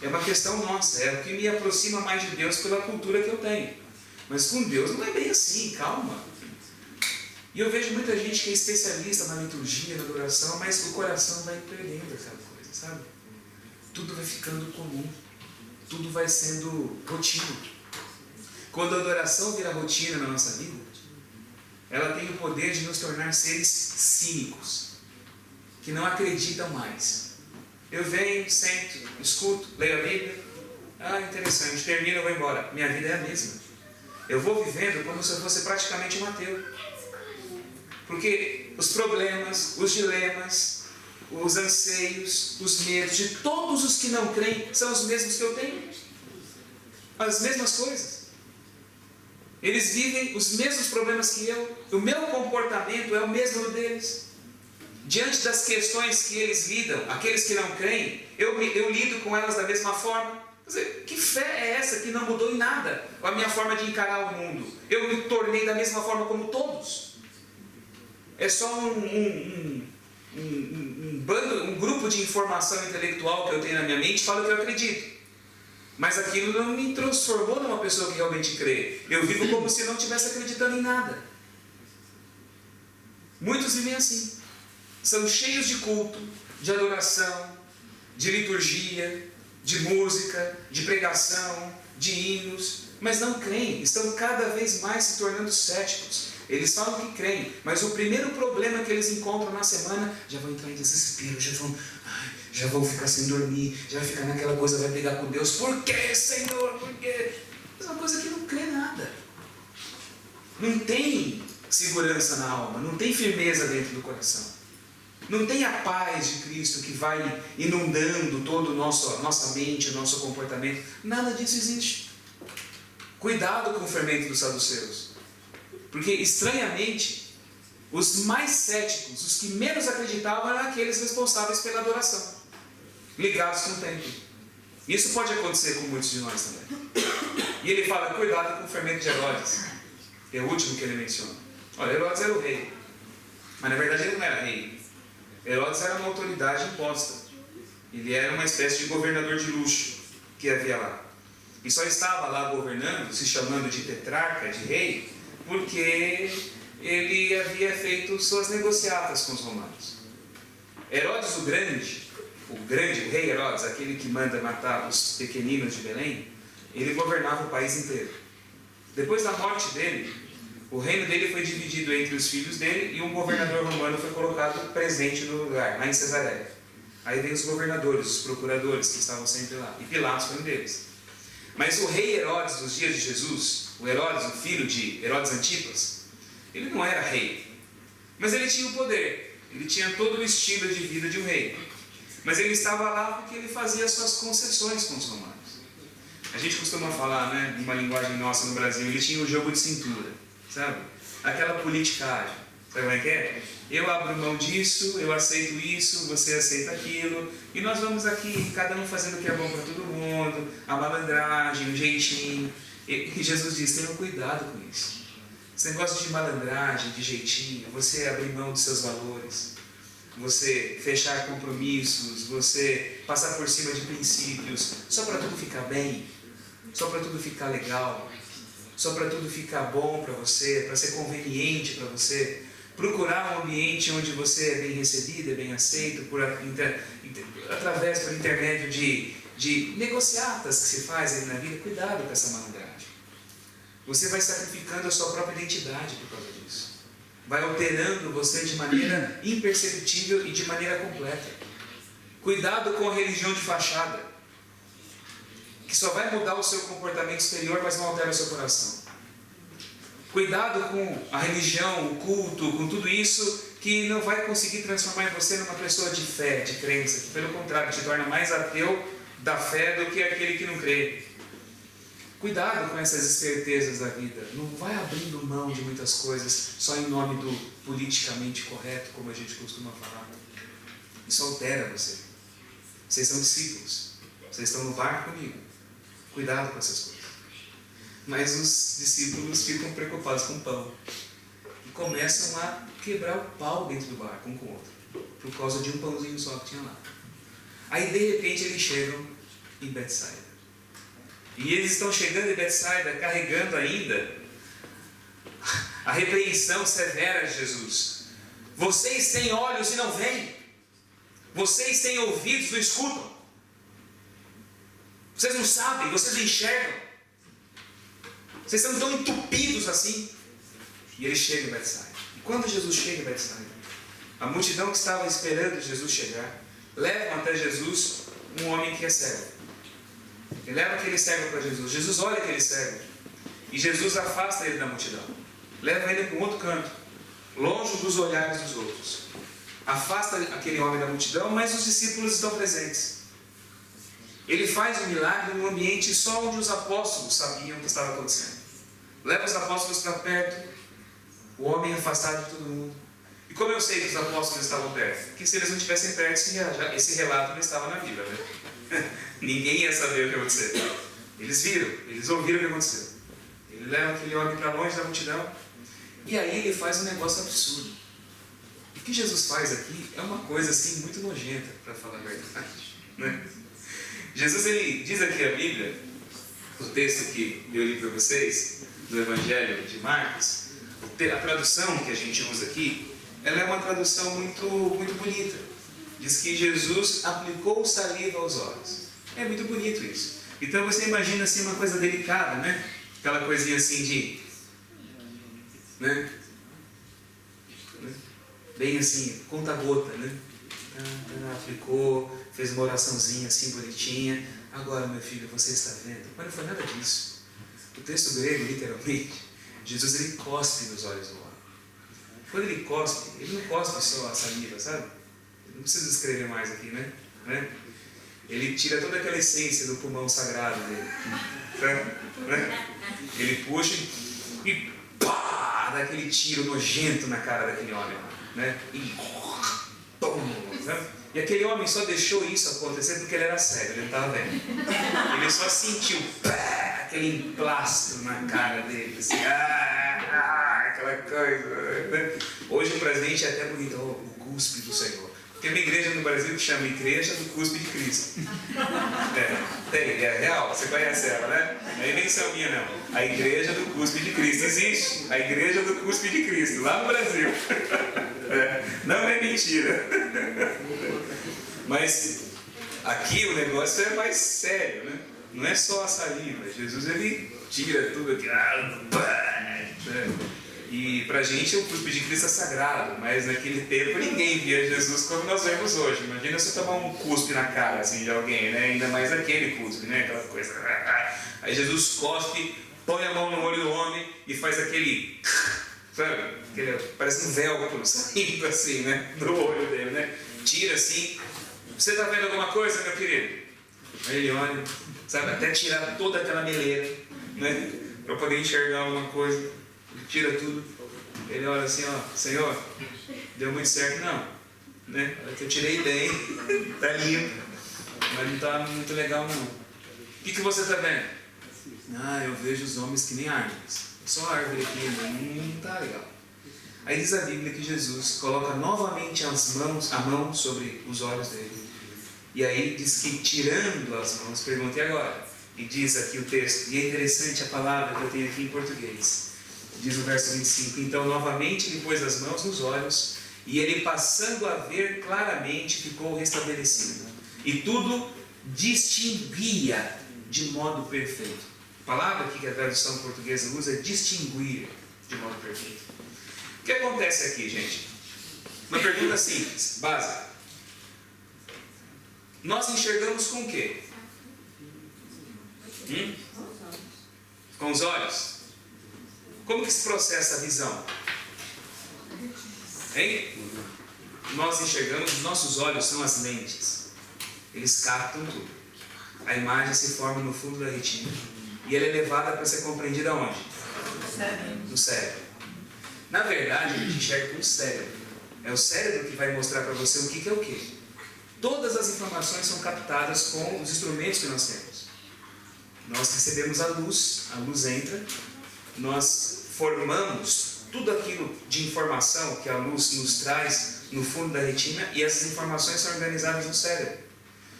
É uma questão nossa. É o que me aproxima mais de Deus pela cultura que eu tenho. Mas com Deus não é bem assim. Calma. E eu vejo muita gente que é especialista na liturgia, na adoração, mas o coração vai perdendo aquela coisa, sabe? Tudo vai ficando comum. Tudo vai sendo rotina. Quando a adoração vira rotina na nossa vida, ela tem o poder de nos tornar seres cínicos, que não acreditam mais. Eu venho, sento, escuto, leio a Bíblia. Ah, interessante, termino, eu vou embora. Minha vida é a mesma. Eu vou vivendo como se eu fosse praticamente um ateu. Porque os problemas, os dilemas, os anseios, os medos de todos os que não creem são os mesmos que eu tenho. As mesmas coisas. Eles vivem os mesmos problemas que eu. O meu comportamento é o mesmo deles. Diante das questões que eles lidam, aqueles que não creem, eu lido com elas da mesma forma. Quer dizer, que fé é essa que não mudou em nada a minha forma de encarar o mundo? Eu me tornei da mesma forma como todos. É só um grupo de informação intelectual que eu tenho na minha mente, fala o que eu acredito. Mas aquilo não me transformou numa pessoa que realmente crê. Eu vivo como se não estivesse acreditando em nada. Muitos vivem assim. São cheios de culto, de adoração, de liturgia, de música, de pregação, de hinos, mas não creem. Estão cada vez mais se tornando céticos. Eles falam que creem, mas o primeiro problema que eles encontram na semana, já vão entrar em desespero, já vão ficar sem dormir, já vai ficar naquela coisa, vai brigar com Deus. Por que, Senhor? Por quê? É uma coisa que não crê nada. Não tem segurança na alma, não tem firmeza dentro do coração. Não tem a paz de Cristo que vai inundando toda a nossa mente, o nosso comportamento. Nada disso existe. Cuidado com o fermento dos saduceus. Porque, estranhamente, os mais céticos, os que menos acreditavam, eram aqueles responsáveis pela adoração, ligados com o templo. Isso pode acontecer com muitos de nós também. E ele fala, cuidado com o fermento de Herodes. É o último que ele menciona. Olha, Herodes era o rei. Mas na verdade ele não era rei. Herodes era uma autoridade imposta. Ele era uma espécie de governador de luxo que havia lá. E só estava lá governando, se chamando de tetrarca, de rei, porque ele havia feito suas negociatas com os romanos. Herodes o rei Herodes, aquele que manda matar os pequeninos de Belém, ele governava o país inteiro. Depois da morte dele, O reino dele foi dividido entre os filhos dele e um governador romano foi colocado presente no lugar, lá em Cesareia. Aí vem os governadores, os procuradores que estavam sempre lá. E Pilatos foi um deles. Mas o rei Herodes dos dias de Jesus, o Herodes, o filho de Herodes Antipas, ele não era rei. Mas ele tinha o poder. Ele tinha todo o estilo de vida de um rei. Mas ele estava lá porque ele fazia as suas concessões com os romanos. A gente costuma falar, né, numa linguagem nossa no Brasil, ele tinha o jogo de cintura, sabe? Aquela politicagem. Sabe como é que é? Eu abro mão disso, eu aceito isso, você aceita aquilo, e nós vamos aqui, cada um fazendo o que é bom para todo mundo, a malandragem, o jeitinho. E Jesus diz, tenham cuidado com isso. Esse negócio de malandragem, de jeitinho, você abrir mão dos seus valores, você fechar compromissos, você passar por cima de princípios, só para tudo ficar bem, só para tudo ficar legal, só para tudo ficar bom para você, para ser conveniente para você. Procurar um ambiente onde você é bem recebido, é bem aceito, por intermédio de negociatas que se faz aí na vida. Cuidado com essa malandragem. Você vai sacrificando a sua própria identidade por causa disso. Vai alterando você de maneira imperceptível e de maneira completa. Cuidado com a religião de fachada, que só vai mudar o seu comportamento exterior, mas não altera o seu coração. Cuidado com a religião, o culto, com tudo isso que não vai conseguir transformar você numa pessoa de fé, de crença, que pelo contrário te torna mais ateu da fé do que aquele que não crê. Cuidado com essas espertezas da vida. Não vai abrindo mão de muitas coisas só em nome do politicamente correto, como a gente costuma falar. Isso altera você. Vocês são discípulos. Vocês estão no barco comigo. Cuidado com essas coisas. Mas os discípulos ficam preocupados com o pão e começam a quebrar o pau dentro do barco, um com o outro, por causa de um pãozinho só que tinha lá. Aí de repente eles chegam em Betsaida. E eles estão chegando em Betsaida carregando ainda a repreensão severa de Jesus. Vocês têm olhos e não veem. Vocês têm ouvidos e não escutam. Vocês não sabem, vocês não enxergam. Vocês estão tão entupidos assim. E ele chega em Betsaida. E quando Jesus chega em Betsaida, a multidão que estava esperando Jesus chegar, leva até Jesus um homem que é cego. Ele leva aquele cego para Jesus. Jesus olha aquele cego. E Jesus afasta ele da multidão. Leva ele para um outro canto, longe dos olhares dos outros. Afasta aquele homem da multidão, mas os discípulos estão presentes. Ele faz um milagre num ambiente só onde os apóstolos sabiam o que estava acontecendo. Leva os apóstolos para perto, o homem afastado de todo mundo. E como eu sei que os apóstolos estavam perto? Porque se eles não estivessem perto, esse relato não estava na Bíblia, né? Ninguém ia saber o que aconteceu. Eles viram, eles ouviram o que aconteceu. Ele leva aquele homem para longe da multidão, e aí ele faz um negócio absurdo. O que Jesus faz aqui é uma coisa assim muito nojenta, para falar a verdade, né? Jesus, ele diz aqui a Bíblia, o texto que eu li para vocês, do Evangelho de Marcos, a tradução que a gente usa aqui, ela é uma tradução muito, muito bonita. Diz que Jesus aplicou saliva aos olhos. É muito bonito isso. Então você imagina assim uma coisa delicada, né? Aquela coisinha assim de... né? Bem assim, conta-gota, né? Aplicou, fez uma oraçãozinha assim bonitinha. Agora, meu filho, você está vendo? Mas não foi nada disso. O texto grego, literalmente, Jesus ele cospe nos olhos do homem. Quando ele cospe, ele não cospe só a saliva, sabe? Não precisa escrever mais aqui, né? Ele tira toda aquela essência do pulmão sagrado dele. Né? Ele puxa e pá, dá aquele tiro nojento na cara daquele homem. Né? E e aquele homem só deixou isso acontecer porque ele era cego, ele não estava vendo. Ele só sentiu aquele emplastro na cara dele, assim, aquela coisa. Hoje pra gente é até bonito, o cuspe do Senhor. Tem uma igreja no Brasil que chama Igreja do Cuspe de Cristo. É real, você conhece ela, né? Não é invenção minha não. A Igreja do Cuspe de Cristo existe. A Igreja do Cuspe de Cristo, lá no Brasil. Não é mentira. Mas aqui o negócio é mais sério, né? Não é só a saliva. Jesus ele tira tudo aqui. E pra gente o cuspe de Cristo é sagrado, mas naquele tempo ninguém via Jesus como nós vemos hoje. Imagina você tomar um cuspe na cara assim, de alguém, né? Ainda mais aquele cuspe, né? Aquela coisa. Aí Jesus cospe, põe a mão no olho do homem e faz aquele, sabe? Parece um velcro saindo assim, né? Do olho dele, né? Tira assim. Você está vendo alguma coisa, meu querido? Aí ele olha, sabe? Até tirar toda aquela meleira, né? Para poder enxergar alguma coisa. Ele tira tudo. Ele olha assim, ó, Senhor, deu muito certo? Não, né? Eu tirei bem, tá limpo, mas não está muito legal não. O que você está vendo? Ah, eu vejo os homens que nem árvores. Só árvore aqui, não está legal. Aí diz a Bíblia que Jesus coloca novamente a mão sobre os olhos dele. E aí diz que tirando as mãos, pergunta, e agora? E diz aqui o texto, e é interessante a palavra que eu tenho aqui em português. Diz o verso 25, então novamente ele pôs as mãos nos olhos, e ele passando a ver claramente ficou restabelecido. E tudo distinguia de modo perfeito. A palavra aqui que a tradução portuguesa usa é distinguir de modo perfeito. O que acontece aqui, gente? Uma pergunta simples, básica. Nós enxergamos com o quê? Com os olhos? Como que se processa a visão? Hein? Nós enxergamos, os nossos olhos são as lentes. Eles captam tudo. A imagem se forma no fundo da retina. E ela é levada para ser compreendida onde? No cérebro. Na verdade, a gente enxerga com o cérebro. É o cérebro que vai mostrar para você o que é o que. Todas as informações são captadas com os instrumentos que nós temos. Nós recebemos a luz entra, nós formamos tudo aquilo de informação que a luz nos traz no fundo da retina e essas informações são organizadas no cérebro.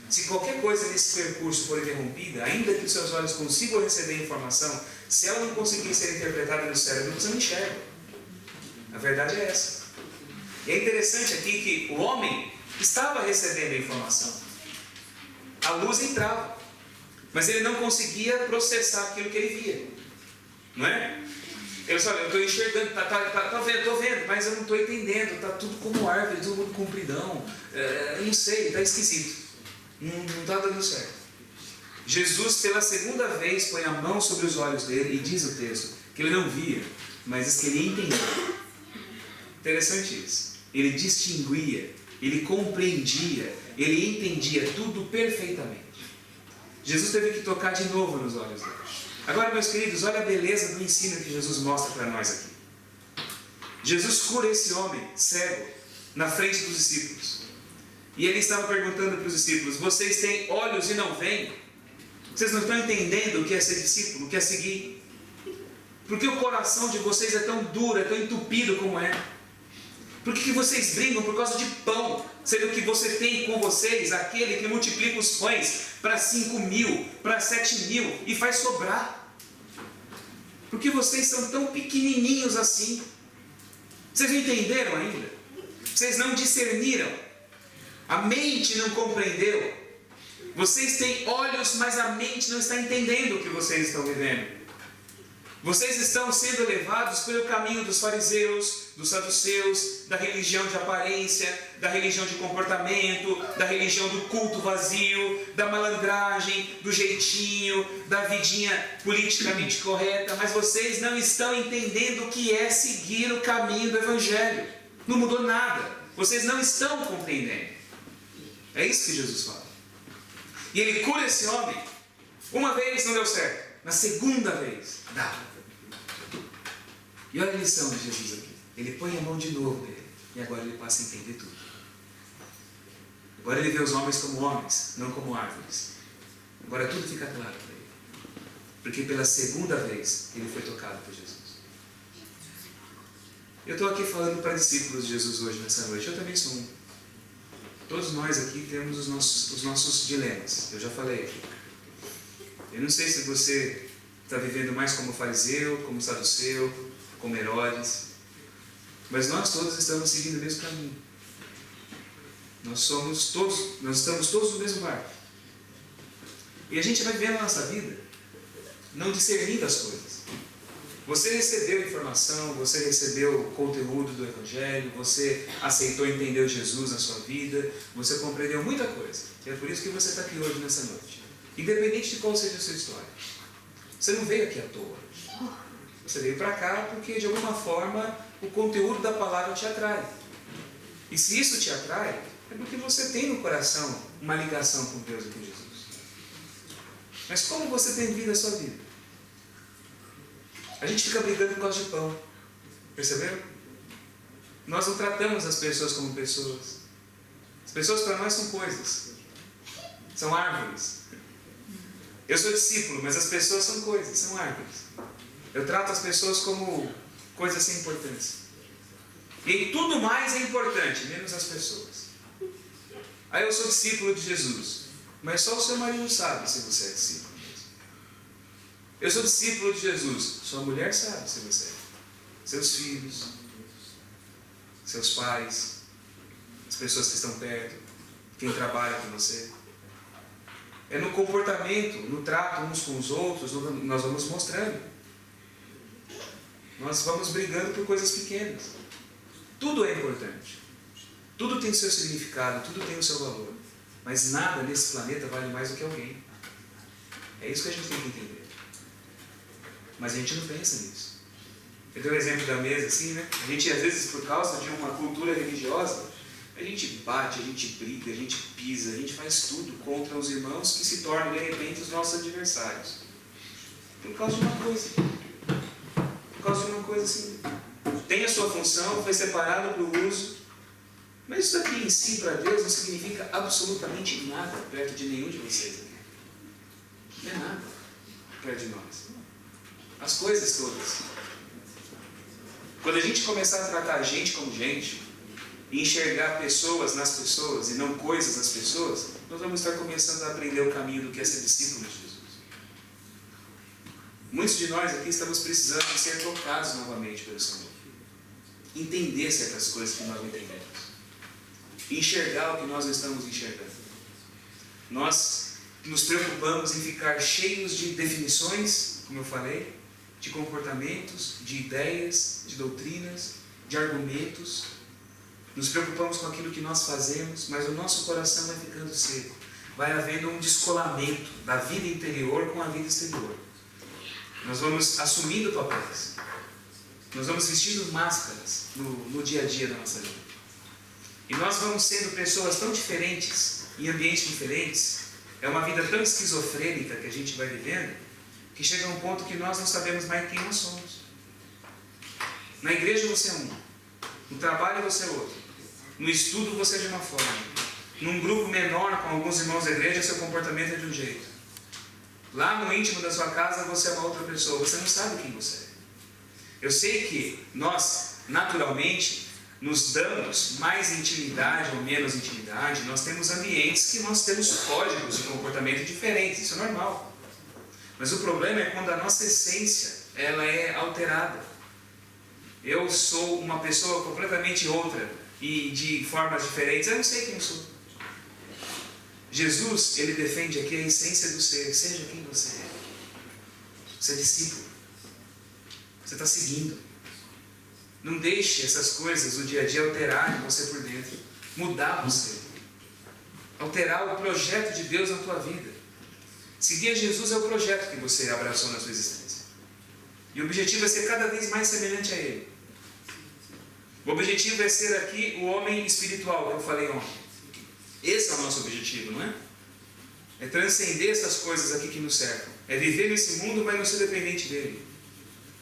Se qualquer coisa nesse percurso for interrompida, ainda que os seus olhos consigam receber informação, se ela não conseguir ser interpretada no cérebro, você não enxerga. A verdade é essa. E é interessante aqui que o homem estava recebendo a informação. A luz entrava, mas ele não conseguia processar aquilo que ele via. Não é? Ele falou, eu estou enxergando, estou vendo, mas eu não estou entendendo, está tudo como árvore, tudo muito compridão, eu não sei, está esquisito. Não está dando certo. Jesus, pela segunda vez, põe a mão sobre os olhos dele e diz o texto que ele não via, mas diz que ele entendia. Interessante isso. Ele distinguia, ele compreendia, ele entendia tudo perfeitamente. Jesus teve que tocar de novo nos olhos dele. Agora, meus queridos, olha a beleza do ensino que Jesus mostra para nós aqui. Jesus cura esse homem cego na frente dos discípulos. E ele estava perguntando para os discípulos, vocês têm olhos e não veem? Vocês não estão entendendo o que é ser discípulo, o que é seguir? Por que o coração de vocês é tão duro, é tão entupido como é? Por que vocês brigam por causa de pão, sendo que você tem com vocês aquele que multiplica os pães para 5.000, para 7.000 e faz sobrar? Por que vocês são tão pequenininhos assim? Vocês não entenderam ainda? Vocês não discerniram? A mente não compreendeu? Vocês têm olhos, mas a mente não está entendendo o que vocês estão vivendo. Vocês estão sendo levados pelo caminho dos fariseus, dos saduceus, da religião de aparência, da religião de comportamento, da religião do culto vazio, da malandragem, do jeitinho, da vidinha politicamente correta, mas vocês não estão entendendo o que é seguir o caminho do Evangelho. Não mudou nada. Vocês não estão compreendendo. É isso que Jesus fala. E ele cura esse homem. Uma vez não deu certo. Na segunda vez, dá. E olha a lição de Jesus aqui. Ele põe a mão de novo nele. E agora ele passa a entender tudo. Agora ele vê os homens como homens, não como árvores. Agora tudo fica claro para ele. Porque pela segunda vez ele foi tocado por Jesus. Eu estou aqui falando para discípulos de Jesus hoje, nessa noite. Eu também sou um. Todos nós aqui temos os nossos dilemas. Eu já falei aqui. Eu não sei se você está vivendo mais como fariseu, como saduceu, como Herodes, mas nós todos estamos seguindo o mesmo caminho. Nós estamos todos no mesmo barco. E a gente vai vivendo a nossa vida não discernindo as coisas. Você recebeu informação, você recebeu o conteúdo do Evangelho, você aceitou e entendeu Jesus na sua vida, você compreendeu muita coisa. E é por isso que você está aqui hoje, nessa noite. Independente de qual seja a sua história. Você não veio aqui à toa. Você veio para cá porque, de alguma forma, o conteúdo da palavra te atrai. E se isso te atrai, é porque você tem no coração uma ligação com Deus e com Jesus. Mas como você tem vivido a sua vida? A gente fica brigando por causa de pão. Perceberam? Nós não tratamos as pessoas como pessoas. As pessoas para nós são coisas. São árvores. Eu sou discípulo, mas as pessoas são coisas, são árvores. Eu trato as pessoas como coisas sem importância. E tudo mais é importante, menos as pessoas. Aí eu sou discípulo de Jesus, mas só o seu marido sabe se você é discípulo mesmo. Eu sou discípulo de Jesus, sua mulher sabe se você é. Seus filhos, seus pais, as pessoas que estão perto, quem trabalha com você. É no comportamento, no trato uns com os outros, nós vamos mostrando. Nós vamos brigando por coisas pequenas. Tudo é importante. Tudo tem o seu significado, tudo tem o seu valor. Mas nada nesse planeta vale mais do que alguém. É isso que a gente tem que entender. Mas a gente não pensa nisso. Eu dei o exemplo da mesa assim, né? A gente, às vezes, por causa de uma cultura religiosa, a gente bate, a gente briga, a gente pisa, a gente faz tudo contra os irmãos que se tornam, de repente, os nossos adversários. Por causa de uma coisa. Por causa de uma coisa assim. Tem a sua função, foi separado para o uso. Mas isso aqui em si, para Deus, não significa absolutamente nada perto de nenhum de vocês aqui. Não é nada perto de nós. As coisas todas. Quando a gente começar a tratar a gente como gente, e enxergar pessoas nas pessoas e não coisas nas pessoas, nós vamos estar começando a aprender o caminho do que é ser discípulo de Jesus. Muitos de nós aqui estamos precisando de ser tocados novamente pelo Senhor. Entender certas coisas que nós não entendemos. Enxergar o que nós não estamos enxergando. Nós nos preocupamos em ficar cheios de definições, como eu falei, de comportamentos, de ideias, de doutrinas, de argumentos. Nos preocupamos com aquilo que nós fazemos, mas o nosso coração vai ficando seco. Vai havendo um descolamento da vida interior com a vida exterior. Nós vamos assumindo papéis. Nós vamos vestindo máscaras no dia a dia da nossa vida. E nós vamos sendo pessoas tão diferentes, em ambientes diferentes. É uma vida tão esquizofrênica que a gente vai vivendo, que chega a um ponto que nós não sabemos mais quem nós somos. Na igreja você é um. No trabalho você é outro. No estudo você é de uma forma. Num grupo menor com alguns irmãos da igreja, seu comportamento é de um jeito. Lá no íntimo da sua casa você é uma outra pessoa. Você não sabe quem você é. Eu sei que nós, naturalmente, nos damos mais intimidade ou menos intimidade. Nós temos ambientes que nós temos códigos de comportamento diferentes. Isso é normal. Mas o problema é quando a nossa essência ela é alterada. Eu sou uma pessoa completamente outra e de formas diferentes. Eu não sei quem eu sou. Jesus, ele defende aqui a essência do ser. Seja quem você é. Você é discípulo. Você está seguindo. Não deixe essas coisas do dia a dia alterarem você por dentro. Mudar você. Alterar o projeto de Deus na tua vida. Seguir a Jesus é o projeto que você abraçou na sua existência. E o objetivo é ser cada vez mais semelhante a Ele. O objetivo é ser aqui o homem espiritual, que eu falei ontem. Esse é o nosso objetivo, não é? É transcender essas coisas aqui que nos cercam. É viver nesse mundo, mas não ser dependente dele.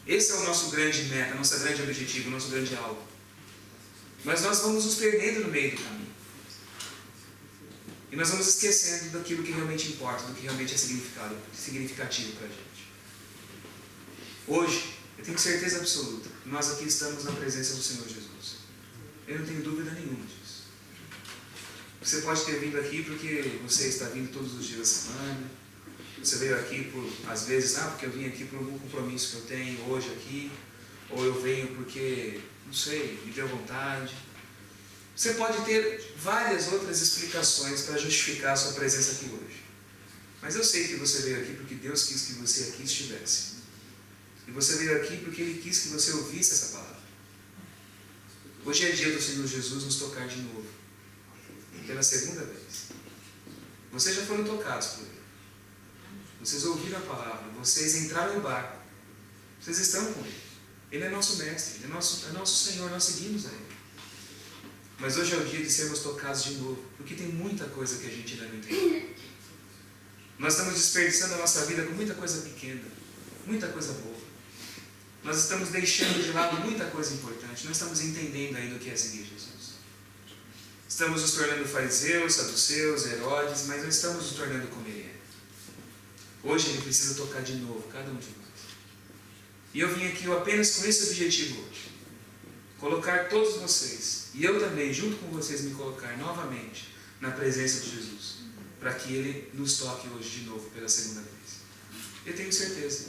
Esse é o nosso grande meta, nosso grande objetivo, nosso grande alvo. Mas nós vamos nos perdendo no meio do caminho. E nós vamos esquecendo daquilo que realmente importa, do que realmente é significativo para a gente. Hoje, eu tenho certeza absoluta que nós aqui estamos na presença do Senhor Jesus. Eu não tenho dúvida nenhuma disso. Você pode ter vindo aqui porque você está vindo todos os dias da semana. Você veio aqui por, às vezes, porque eu vim aqui por algum compromisso que eu tenho hoje aqui. Ou eu venho porque, não sei, me deu vontade. Você pode ter várias outras explicações para justificar a sua presença aqui hoje. Mas eu sei que você veio aqui porque Deus quis que você aqui estivesse. E você veio aqui porque Ele quis que você ouvisse essa palavra. Hoje é dia do Senhor Jesus nos tocar de novo. Pela segunda vez. Vocês já foram tocados por Ele. Vocês ouviram a palavra. Vocês entraram no barco. Vocês estão com Ele. Ele é nosso mestre. Ele é nosso Senhor. Nós seguimos a Ele. Mas hoje é o dia de sermos tocados de novo. Porque tem muita coisa que a gente ainda não entende. Nós estamos desperdiçando a nossa vida com muita coisa pequena. Muita coisa boa. Nós estamos deixando de lado muita coisa importante. Não estamos entendendo ainda o que é seguir Jesus. Estamos nos tornando fariseus, saduceus, Herodes, mas não estamos nos tornando como Ele é. Hoje Ele precisa tocar de novo cada um de nós. E eu vim aqui apenas com esse objetivo hoje. Colocar todos vocês, e eu também, junto com vocês, me colocar novamente na presença de Jesus. Para que Ele nos toque hoje de novo pela segunda vez. Eu tenho certeza.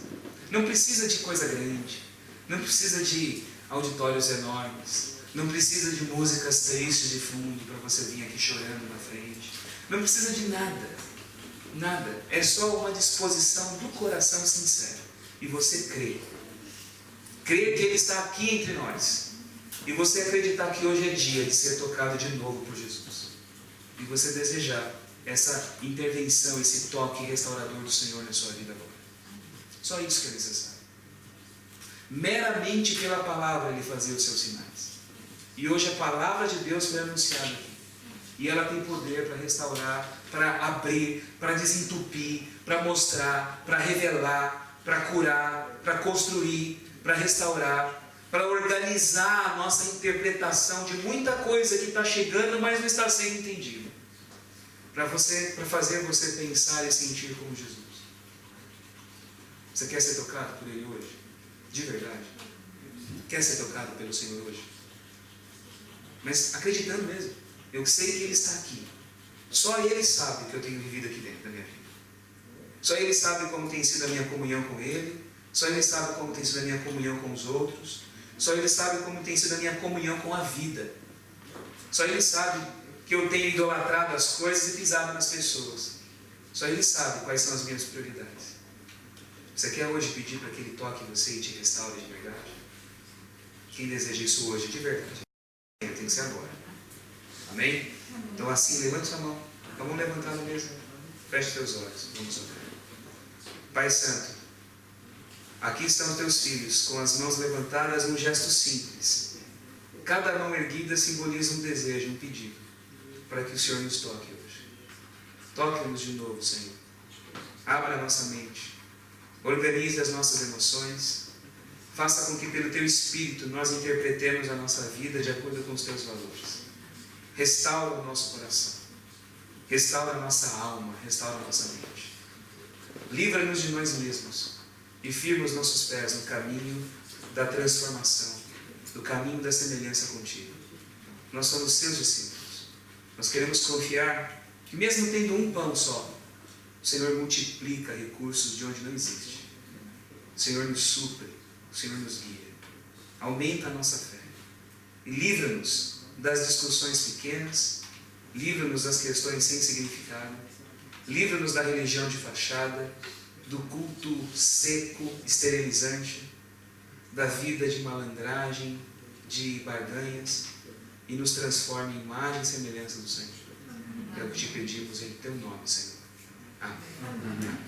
Não precisa de coisa grande. Não precisa de auditórios enormes. Não precisa de músicas tristes de fundo para você vir aqui chorando na frente. Não precisa de nada. Nada. É só uma disposição do coração sincero. E você crê. Crer que Ele está aqui entre nós. E você acreditar que hoje é dia de ser tocado de novo por Jesus. E você desejar essa intervenção, esse toque restaurador do Senhor na sua vida agora. Só isso que é necessário. Meramente pela palavra Ele fazia os seus sinais. E hoje a palavra de Deus foi anunciada aqui. E ela tem poder para restaurar, para abrir, para desentupir, para mostrar, para revelar, para curar, para construir, para restaurar, para organizar a nossa interpretação de muita coisa que está chegando, mas não está sendo entendida. Para fazer você pensar e sentir como Jesus. Você quer ser tocado por Ele hoje? De verdade? Quer ser tocado pelo Senhor hoje? Mas acreditando mesmo. Eu sei que Ele está aqui. Só Ele sabe o que eu tenho vivido aqui dentro da minha vida. Só Ele sabe como tem sido a minha comunhão com Ele. Só Ele sabe como tem sido a minha comunhão com os outros. Só Ele sabe como tem sido a minha comunhão com a vida. Só Ele sabe que eu tenho idolatrado as coisas e pisado nas pessoas. Só Ele sabe quais são as minhas prioridades. Você quer hoje pedir para que Ele toque você e te restaure de verdade? Quem deseja isso hoje de verdade? Tem que ser agora. Amém? Então assim, levante sua mão. Com a mão levantada mesmo. Feche seus olhos. Vamos orar. Pai Santo, aqui estão os teus filhos, com as mãos levantadas num gesto simples. Cada mão erguida simboliza um desejo, um pedido, para que o Senhor nos toque hoje. Toque-nos de novo, Senhor. Abra a nossa mente. Organize as nossas emoções. Faça com que pelo Teu Espírito nós interpretemos a nossa vida de acordo com os Teus valores. Restaura o nosso coração. Restaura a nossa alma. Restaura a nossa mente. Livra-nos de nós mesmos. E firma os nossos pés no caminho da transformação. No caminho da semelhança contigo. Nós somos Seus discípulos. Nós queremos confiar que mesmo tendo um pão só, o Senhor multiplica recursos de onde não existe. O Senhor nos supre, o Senhor nos guia. Aumenta a nossa fé. E livra-nos das discussões pequenas, livra-nos das questões sem significado, livra-nos da religião de fachada, do culto seco, esterilizante, da vida de malandragem, de barganhas, e nos transforme em imagem e semelhança do Senhor. É o que te pedimos em Teu nome, Senhor. Amém. Amém.